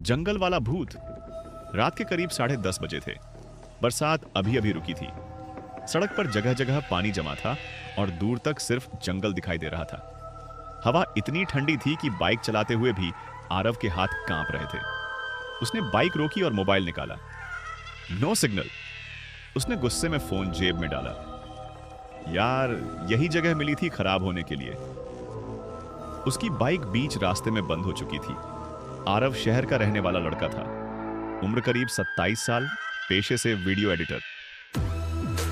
जंगल वाला भूत। रात के करीब 10:30 बजे थे। बरसात अभी अभी रुकी थी। सड़क पर जगह जगह पानी जमा था और दूर तक सिर्फ जंगल दिखाई दे रहा था। हवा इतनी ठंडी थी कि बाइक चलाते हुए भी आरव के हाथ कांप रहे थे। उसने बाइक रोकी और मोबाइल निकाला। No signal. उसने गुस्से में फोन जेब में डाला। यार, यही जगह मिली थी खराब होने के लिए। उसकी बाइक बीच रास्ते में बंद हो चुकी थी। आरव शहर का रहने वाला लड़का था। उम्र करीब 27 साल, पेशे से वीडियो एडिटर।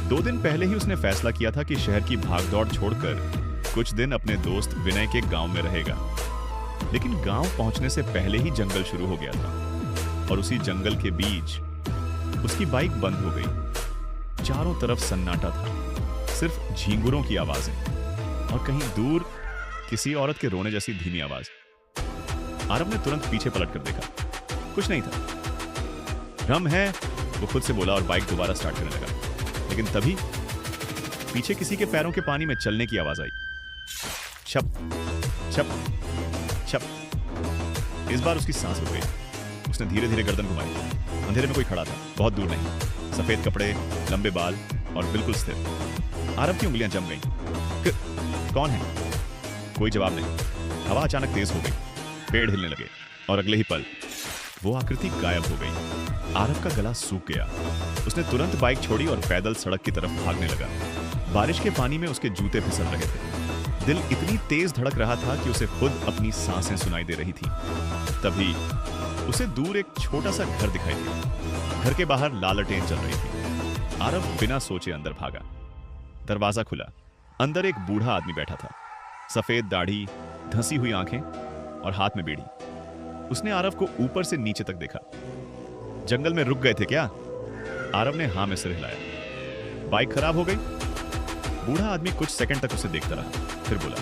2 दिन पहले ही उसने फैसला किया था कि शहर की भागदौड़ छोड़कर कुछ दिन अपने दोस्त विनय के गांव में रहेगा। लेकिन गांव पहुंचने से पहले ही जंगल शुरू हो गया था और उसी जंगल के बीच उसकी बाइक बंद हो गई। चारों तरफ सन्नाटा था, सिर्फ झींगुरों की आवाजें और कहीं दूर किसी औरत के रोने जैसी धीमी आवाज। आरव ने तुरंत पीछे पलट कर देखा। कुछ नहीं था। भ्रम है, वो खुद से बोला और बाइक दोबारा स्टार्ट करने लगा। लेकिन तभी पीछे किसी के पैरों के पानी में चलने की आवाज आई। छप छप छप। इस बार उसकी सांस रुक गई। उसने धीरे धीरे गर्दन घुमाई। अंधेरे में कोई खड़ा था, बहुत दूर नहीं। सफेद कपड़े, लंबे बाल और बिल्कुल स्थिर। आरव की उंगलियां जम गईं। कौन है? कोई जवाब नहीं। हवा अचानक तेज हो गई। पेड़ हिलने लगे और अगले ही पल वो आकृति गायब हो गई। आरव का गला सूख गया। उसने तुरंत बाइक छोड़ी और पैदल सड़क की तरफ भागने लगा। बारिश के पानी में उसके जूते फिसल रहे थे। दिल इतनी तेज धड़क रहा था कि उसे खुद अपनी सांसें सुनाई दे रही थी। तभी उसे दूर एक छोटा सा घर दिखाई दिया। घर के बाहर लालटेन जल रही थी। आरव बिना सोचे अंदर भागा। दरवाजा खुला। अंदर एक बूढ़ा आदमी बैठा था। सफेद दाढ़ी, धंसी हुई आंखें और हाथ में बीड़ी। उसने आरव को ऊपर से नीचे तक देखा। जंगल में रुक गए थे क्या? आरव ने हां में सिर हिलाया। बाइक खराब हो गई? बूढ़ा आदमी कुछ सेकंड तक उसे देखता रहा, फिर बोला,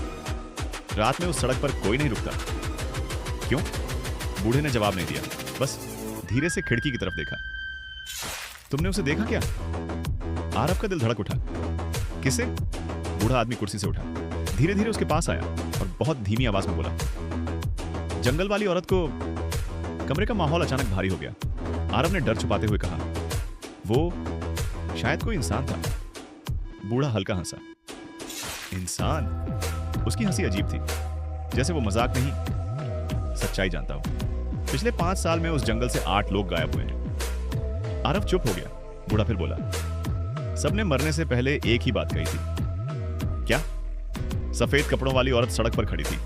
रात में उस सड़क पर कोई नहीं रुकता। क्यों? बूढ़े ने जवाब नहीं दिया, बस धीरे से खिड़की की तरफ देखा। तुमने उसे देखा क्या? आरव का दिल धड़क उठा। किसे? बूढ़ा आदमी कुर्सी से उठा, धीरे धीरे उसके पास आया और बहुत धीमी आवाज में बोला, जंगल वाली औरत को। कमरे का माहौल अचानक भारी हो गया। आरव ने डर छुपाते हुए कहा, वो शायद कोई इंसान था। बूढ़ा हल्का हंसा। इंसान? उसकी हंसी अजीब थी, जैसे वो मजाक नहीं, सच्चाई जानता हो। पिछले 5 साल में उस जंगल से 8 लोग गायब हुए हैं। आरव चुप हो गया। बूढ़ा फिर बोला, सबने मरने से पहले एक ही बात कही थी। क्या? सफेद कपड़ों वाली औरत सड़क पर खड़ी थी।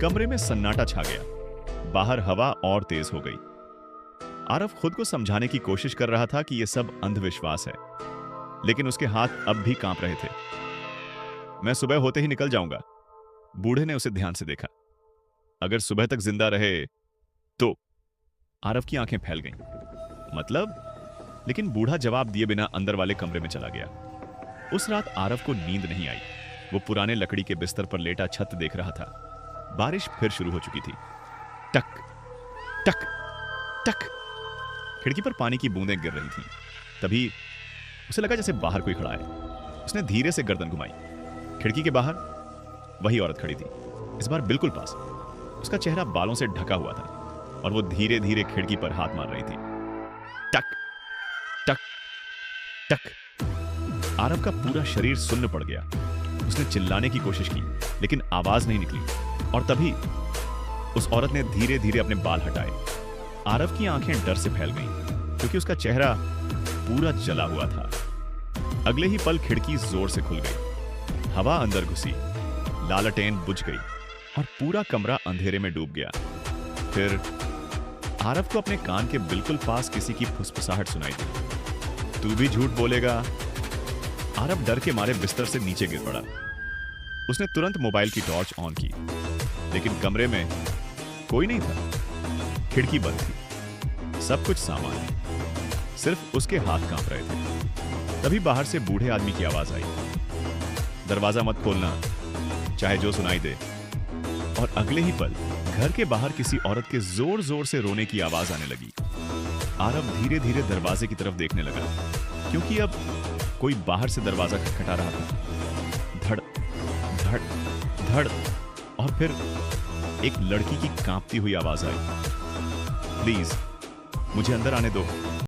कमरे में सन्नाटा छा गया। बाहर हवा और तेज हो गई। आरव खुद को समझाने की कोशिश कर रहा था कि यह सब अंधविश्वास है, लेकिन उसके हाथ अब भी कांप रहे थे। मैं सुबह होते ही निकल जाऊंगा। बूढ़े ने उसे ध्यान से देखा। अगर सुबह तक जिंदा रहे तो? आरव की आंखें फैल गईं। मतलब? लेकिन बूढ़ा जवाब दिए बिना अंदर वाले कमरे में चला गया। उस रात आरव को नींद नहीं आई। वो पुराने लकड़ी के बिस्तर पर लेटा छत देख रहा था। बारिश फिर शुरू हो चुकी थी। टक टक टक। खिड़की पर पानी की बूंदें गिर रही थीं। तभी उसे लगा जैसे बाहर कोई खड़ा है। उसने धीरे से गर्दन घुमाई। खिड़की के बाहर वही औरत खड़ी थी, इस बार बिल्कुल पास। उसका चेहरा बालों से ढका हुआ था और वो धीरे धीरे खिड़की पर हाथ मार रही थी। टक टक टक। आरव का पूरा शरीर सुन्न पड़ गया। उसने चिल्लाने की कोशिश की, लेकिन आवाज नहीं निकली। और तभी उस औरत ने धीरे धीरे अपने बाल हटाए। आरव की आंखें डर से फैल गईं, क्योंकि उसका चेहरा पूरा जला हुआ था। अगले ही पल खिड़की जोर से खुल गई। हवा अंदर घुसी, लालटेन बुझ गई और पूरा कमरा अंधेरे में डूब गया। फिर आरव को अपने कान के बिल्कुल पास किसी की फुसफुसाहट सुनाई दी। तू भी झूठ बोलेगा? आरव डर के मारे बिस्तर से नीचे गिर पड़ा। उसने तुरंत मोबाइल की टॉर्च ऑन की, लेकिन कमरे में कोई नहीं था। खिड़की बंद थी, सब कुछ सामान्य, सिर्फ उसके हाथ कांप रहे थे। तभी बाहर से बूढ़े आदमी की आवाज आई, दरवाजा मत खोलना, चाहे जो सुनाई दे। और अगले ही पल घर के बाहर किसी औरत के जोर जोर से रोने की आवाज आने लगी। आरव धीरे धीरे दरवाजे की तरफ देखने लगा, क्योंकि अब कोई बाहर से दरवाजा खटखटा रहा था। धड़ धड़ धड़। और फिर एक लड़की की कांपती हुई आवाज आई, प्लीज मुझे अंदर आने दो।